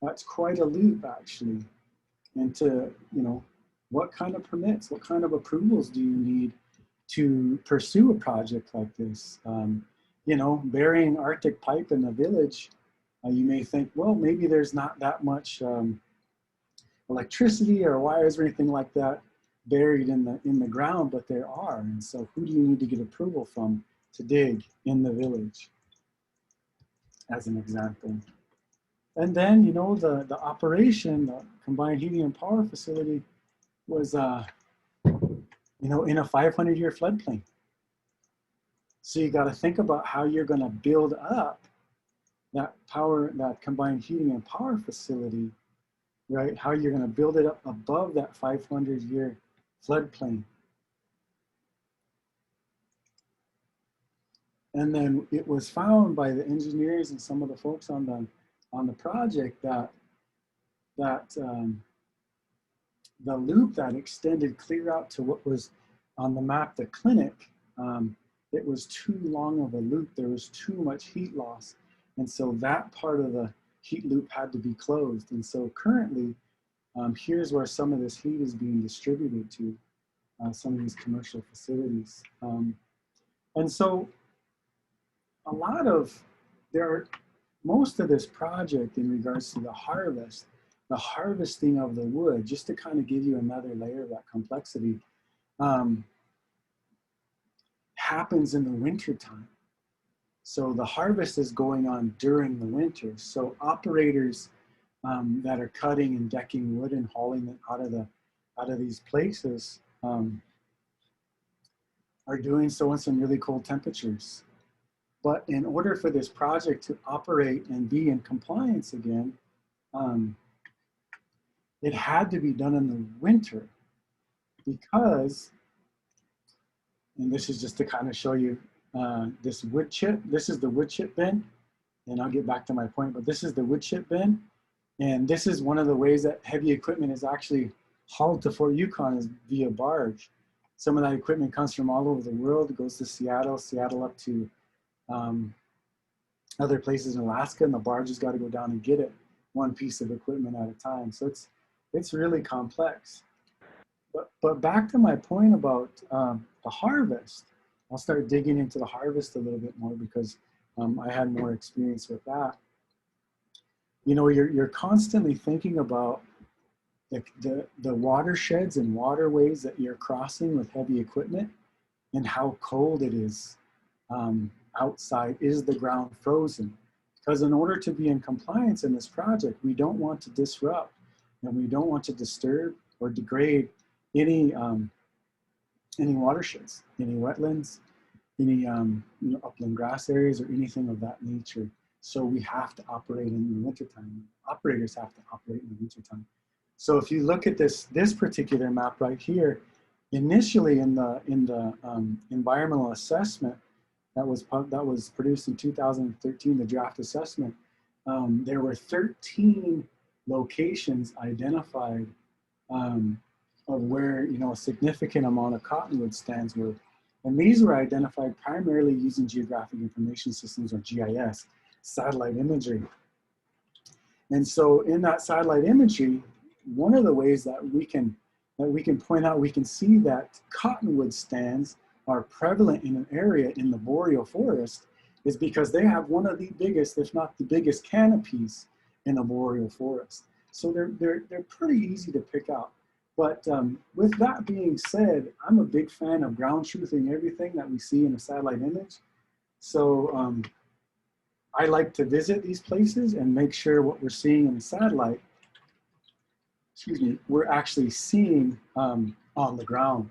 loop, actually. And to, you know, what kind of permits, what kind of approvals do you need to pursue a project like this? You know, burying Arctic pipe in the village, you may think, well, maybe there's not that much electricity or wires or anything like that buried in the ground, but there are. And so who do you need to get approval from to dig in the village, as an example? And then, you know, the operation, the combined heating and power facility was, you know, in a 500-year floodplain. So you got to think about how you're going to build up that combined heating and power facility, right? How you're going to build it up above that 500-year floodplain. And then it was found by the engineers and some of the folks on the project that the loop that extended clear out to what was on the map, the clinic, it was too long of a loop. There was too much heat loss. And so that part of the heat loop had to be closed. And so currently, here's where some of this heat is being distributed to some of these commercial facilities. And so most of this project in regards to the harvesting of the wood, just to kind of give you another layer of that complexity, happens in the winter time. So the harvest is going on during the winter. So operators that are cutting and decking wood and hauling it out of these places are doing so in some really cold temperatures. But in order for this project to operate and be in compliance again, it had to be done in the winter because, and this is just to kind of show you this wood chip. This is the wood chip bin, and I'll get back to my point, but this is the wood chip bin. And this is one of the ways that heavy equipment is actually hauled to Fort Yukon is via barge. Some of that equipment comes from all over the world. It goes to Seattle up to other places in Alaska, and the barge has got to go down and get it one piece of equipment at a time. So it's really complex. But back to my point about the harvest, I'll start digging into the harvest a little bit more because I had more experience with that. You know, you're constantly thinking about the watersheds and waterways that you're crossing with heavy equipment and how cold it is outside. Is the ground frozen? Because in order to be in compliance in this project, we don't want to disrupt and we don't want to disturb or degrade any watersheds, any wetlands, any you know, upland grass areas or anything of that nature. So we have to operate in the wintertime. Operators have to operate in the wintertime. So if you look at this particular map right here, initially in the environmental assessment that was produced in 2013, the draft assessment, there were 13 locations identified of where, you know, a significant amount of cottonwood stands were. And these were identified primarily using geographic information systems, or GIS, satellite imagery. And so in that satellite imagery, one of the ways that we can point out, we can see that cottonwood stands are prevalent in an area in the boreal forest is because they have one of the biggest, if not the biggest, canopies in the boreal forest. So they're pretty easy to pick out. But with that being said, I'm a big fan of ground truthing everything that we see in a satellite image. So I like to visit these places and make sure what we're seeing in the satellite, excuse me, we're actually seeing on the ground.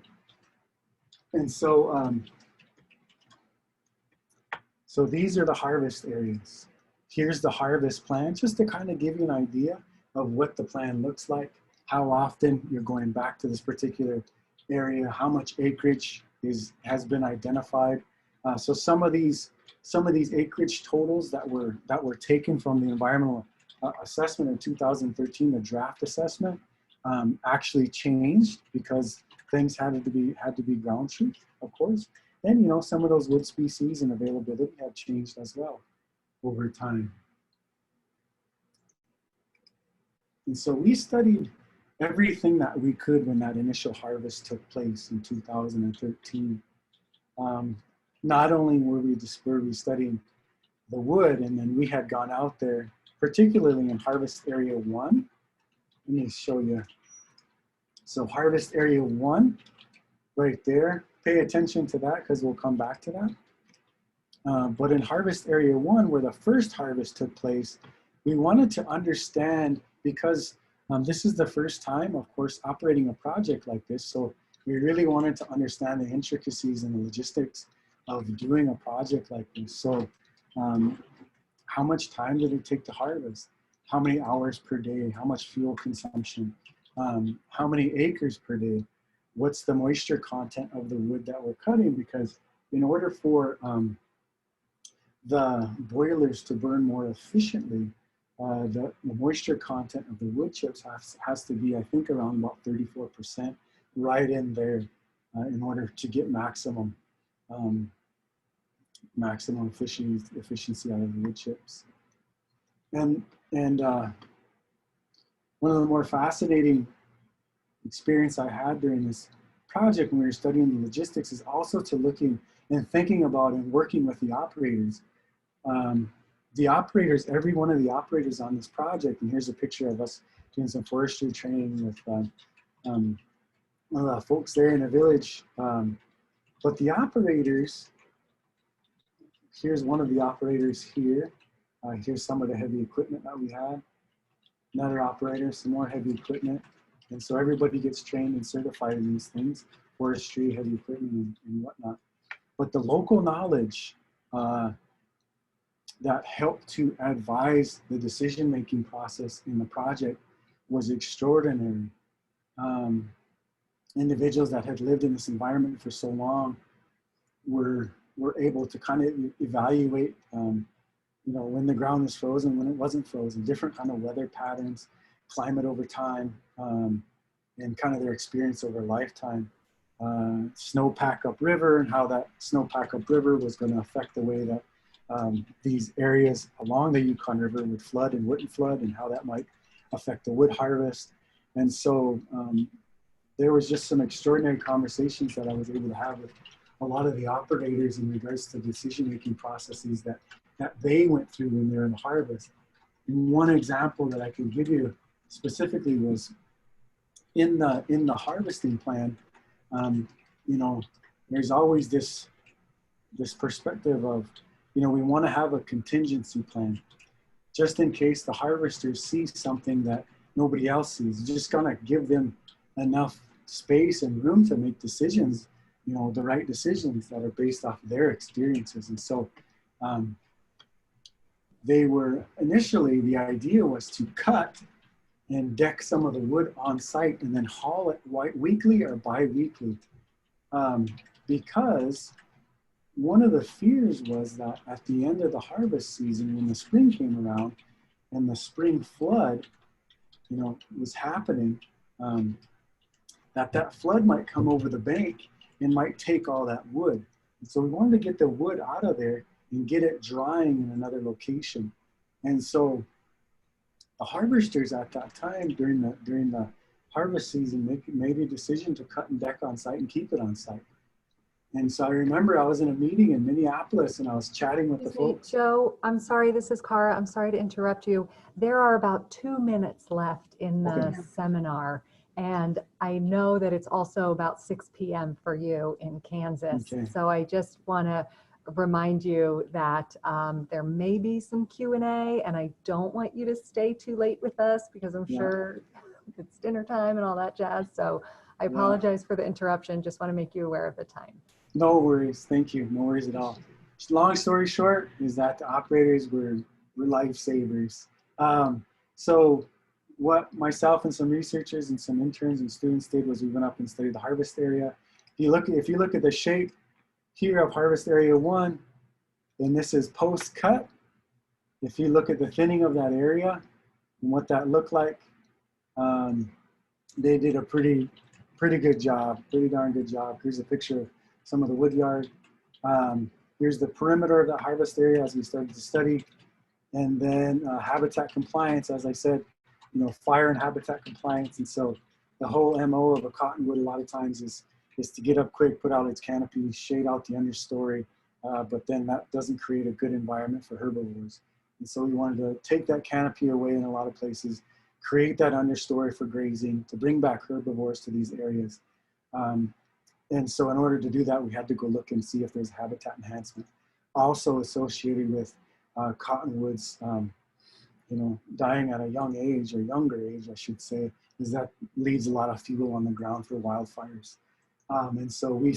And so, so these are the harvest areas. Here's the harvest plan, just to kind of give you an idea of what the plan looks like, how often you're going back to this particular area, how much acreage has been identified. So some of these acreage totals that were taken from the environmental assessment in 2013, the draft assessment, actually changed because things had to be ground truth, of course. And you know, some of those wood species and availability have changed as well over time. And so we studied everything that we could when that initial harvest took place in 2013. Not only were we studying the wood, and then we had gone out there, particularly in harvest area 1. Let me show you. So harvest area 1, right there. Pay attention to that because we'll come back to that. But in harvest area 1, where the first harvest took place, we wanted to understand, because this is the first time, of course, operating a project like this. So we really wanted to understand the intricacies and the logistics of doing a project like this. So how much time did it take to harvest? How many hours per day? How much fuel consumption? How many acres per day? What's the moisture content of the wood that we're cutting? Because in order for the boilers to burn more efficiently, the moisture content of the wood chips has to be, I think, around about 34%, right in there, in order to get maximum efficiency out of the wood chips. And one of the more fascinating experience I had during this project when we were studying the logistics is also to looking and thinking about and working with the operators. The operators, every one of the operators on this project, and here's a picture of us doing some forestry training with one of the folks there in the village. But the operators, here's one of the operators here. Here's some of the heavy equipment that we had. Another operator, some more heavy equipment. And so everybody gets trained and certified in these things, forestry, heavy equipment, and whatnot. But the local knowledge that helped to advise the decision-making process in the project was extraordinary. Individuals that had lived in this environment for so long were able to kind of evaluate, you know, when the ground was frozen, when it wasn't frozen, different kind of weather patterns, climate over time, and kind of their experience over a lifetime. Snowpack upriver and how that snowpack upriver was going to affect the way that these areas along the Yukon River would flood and wouldn't flood, and how that might affect the wood harvest. And so there was just some extraordinary conversations that I was able to have with a lot of the operators in regards to decision-making processes that they went through when they were in the harvest. And one example that I can give you specifically was in the harvesting plan. You know, there's always this perspective of, you know, we want to have a contingency plan just in case the harvesters see something that nobody else sees. Just gonna give them enough space and room to make decisions, you know, the right decisions that are based off of their experiences. And so they were initially, the idea was to cut and deck some of the wood on site and then haul it weekly or bi-weekly, because one of the fears was that at the end of the harvest season, when the spring came around and the spring flood, you know, was happening, that flood might come over the bank and might take all that wood. And so we wanted to get the wood out of there and get it drying in another location. And so the harvesters at that time during the harvest season made a decision to cut and deck on site and keep it on site. And so I remember I was in a meeting in Minneapolis and I was chatting with the folks. Joe, I'm sorry, this is Cara. I'm sorry to interrupt you. There are about 2 minutes left in the seminar. And I know that it's also about 6 p.m. for you in Kansas. Okay. So I just want to remind you that there may be some Q&A, and I don't want you to stay too late with us because I'm sure it's dinner time and all that jazz. So I apologize for the interruption. Just want to make you aware of the time. No worries. Thank you. No worries at all. Long story short is that the operators were lifesavers. So what myself and some researchers and some interns and students did was we went up and studied the harvest area. If you look at the shape here of harvest area 1, then this is post-cut. If you look at the thinning of that area and what that looked like, they did a pretty good job, pretty darn good job. Here's a picture of some of the wood yard. Here's the perimeter of the harvest area as we started to study. And then habitat compliance, as I said, you know, fire and habitat compliance. And so the whole MO of a cottonwood a lot of times is to get up quick, put out its canopy, shade out the understory, but then that doesn't create a good environment for herbivores. And so we wanted to take that canopy away in a lot of places, create that understory for grazing, to bring back herbivores to these areas. And so in order to do that, we had to go look and see if there's habitat enhancement. Also associated with cottonwoods, you know, dying at a young age, or younger age, I should say, is that leaves a lot of fuel on the ground for wildfires. And so we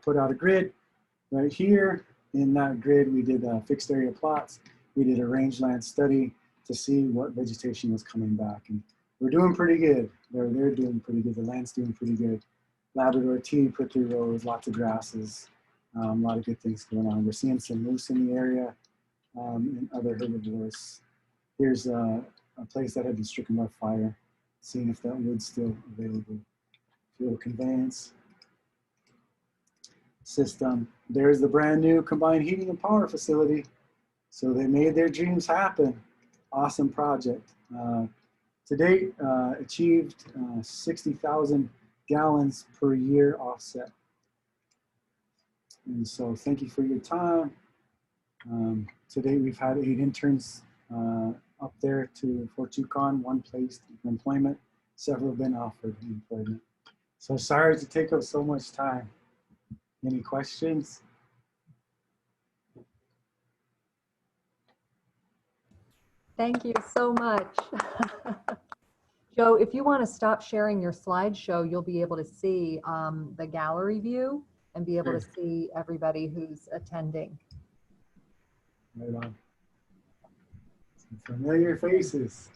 put out a grid right here. In that grid, we did fixed area plots. We did a rangeland study to see what vegetation was coming back. And we're doing pretty good. They're doing pretty good. The land's doing pretty good. Labrador tea, prickly rose, lots of grasses, a lot of good things going on. We're seeing some moose in the area and other herbivores. Here's a place that had been stricken by fire, seeing if that wood's still available. Fuel conveyance system. There's the brand new combined heating and power facility. So they made their dreams happen. Awesome project. To date, achieved 60,000 gallons per year offset. And so thank you for your time. Today we've had 8 interns up there to Fort Yukon, 1 placed for employment, several have been offered employment. So sorry to take up so much time. Any questions? Thank you so much. Joe, if you want to stop sharing your slideshow, you'll be able to see the gallery view and be able to see everybody who's attending. Right on. Some familiar faces.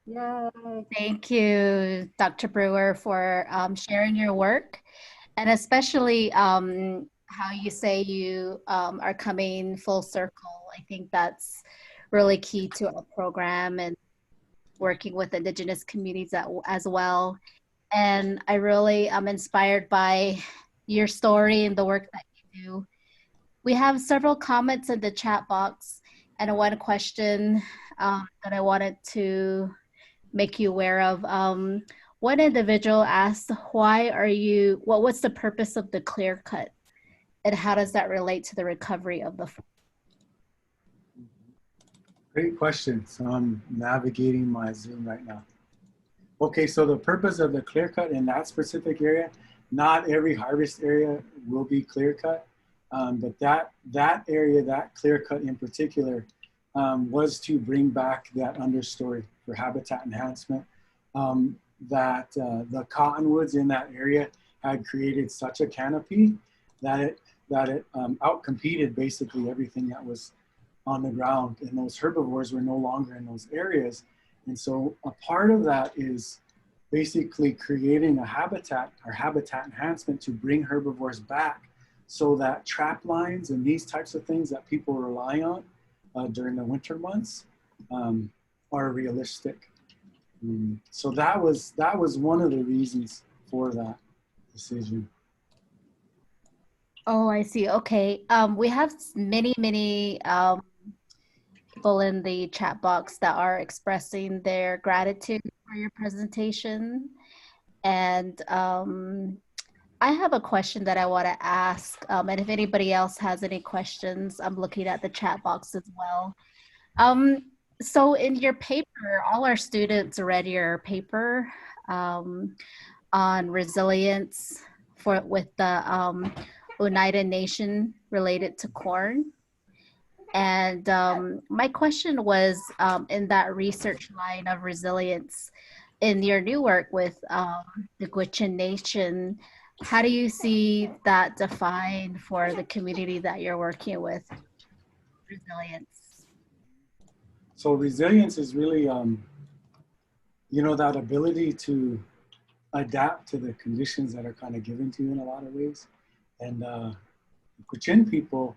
Yay. Thank you, Dr. Brewer, for sharing your work, and especially how you say you are coming full circle. I think that's really key to our program and working with Indigenous communities as well. And I really am inspired by your story and the work that you do. We have several comments in the chat box, and one question that I wanted to make you aware of. One individual asked, what's the purpose of the clear cut? And how does that relate to the recovery of the? Great question. So I'm navigating my Zoom right now. Okay, so the purpose of the clear cut in that specific area, not every harvest area will be clear cut, but that area, that clear cut in particular, was to bring back that understory for habitat enhancement. The cottonwoods in that area had created such a canopy that it outcompeted basically everything that was on the ground, and those herbivores were no longer in those areas. And so a part of that is basically creating a habitat or habitat enhancement to bring herbivores back, so that trap lines and these types of things that people rely on during the winter months are realistic. So that was one of the reasons for that decision. Oh, I see. Okay. We have many people in the chat box that are expressing their gratitude for your presentation. And I have a question that I want to ask. And if anybody else has any questions, I'm looking at the chat box as well. So in your paper, all our students read your paper on resilience with the Oneida Nation related to corn. And my question was, in that research line of resilience, in your new work with the Gwich'in Nation, how do you see that defined for the community that you're working with? Resilience. So resilience is really, that ability to adapt to the conditions that are kind of given to you in a lot of ways. And the Gwich'in people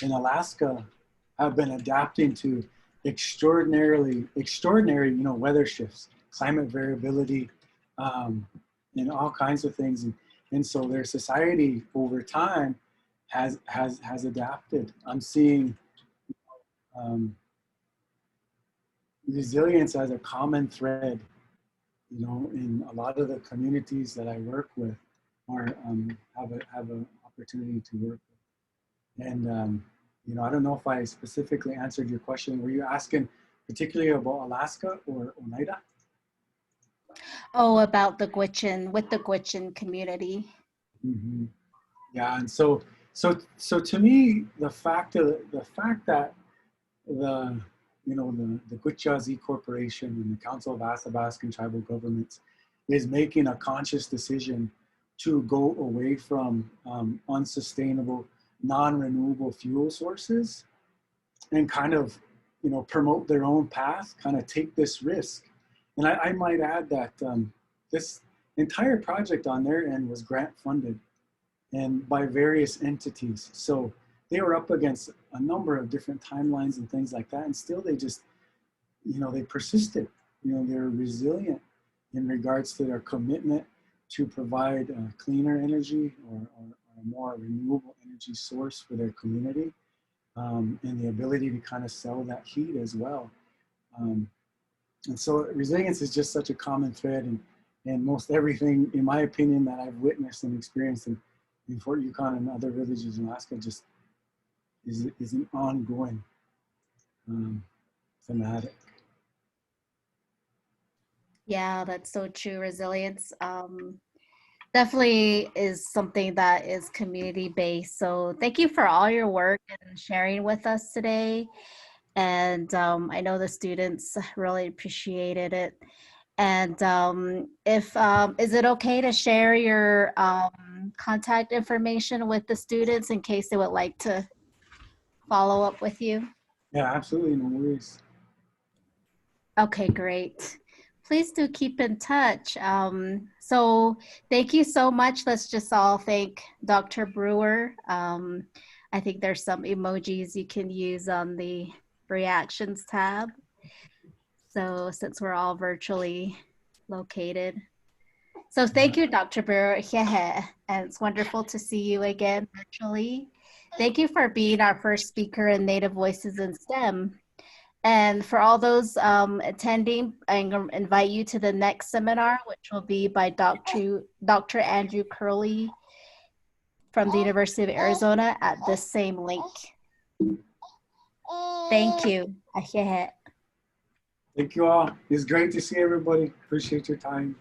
in Alaska have been adapting to extraordinary, weather shifts, climate variability, and all kinds of things. And so their society over time has adapted. I'm seeing resilience as a common thread, in a lot of the communities that I work with, or have an opportunity to work with. And I don't know if I specifically answered your question. Were you asking particularly about Alaska or Oneida? Oh, about the Gwich'in, with the Gwich'in community. Mm-hmm. Yeah, and so to me, the fact that the Gwich'in Corporation and the Council of Athabascan Tribal Governments is making a conscious decision to go away from unsustainable, non-renewable fuel sources and kind of, promote their own path, kind of take this risk. And I might add that this entire project on their end was grant funded and by various entities. So they were up against a number of different timelines and things like that. And still they just, they persisted, they're resilient in regards to their commitment to provide cleaner energy or a more renewable energy source for their community, and the ability to kind of sell that heat as well. And so resilience is just such a common thread in most everything, in my opinion, that I've witnessed and experienced in Fort Yukon and other villages in Alaska, just is an ongoing thematic. Yeah, that's so true. Resilience definitely is something that is community-based. So thank you for all your work and sharing with us today. And I know the students really appreciated it. And is it okay to share your contact information with the students in case they would like to follow up with you? Yeah, absolutely, no worries. Okay, great. Please do keep in touch. So thank you so much. Let's just all thank Dr. Brewer. I think there's some emojis you can use on the reactions tab. So since we're all virtually located. So thank you, Dr. Brewer. And it's wonderful to see you again virtually. Thank you for being our first speaker in Native Voices in STEM. And for all those attending, I'm going to invite you to the next seminar, which will be by Dr. Andrew Curley from the University of Arizona at this same link. Thank you. Thank you all. It's great to see everybody. Appreciate your time.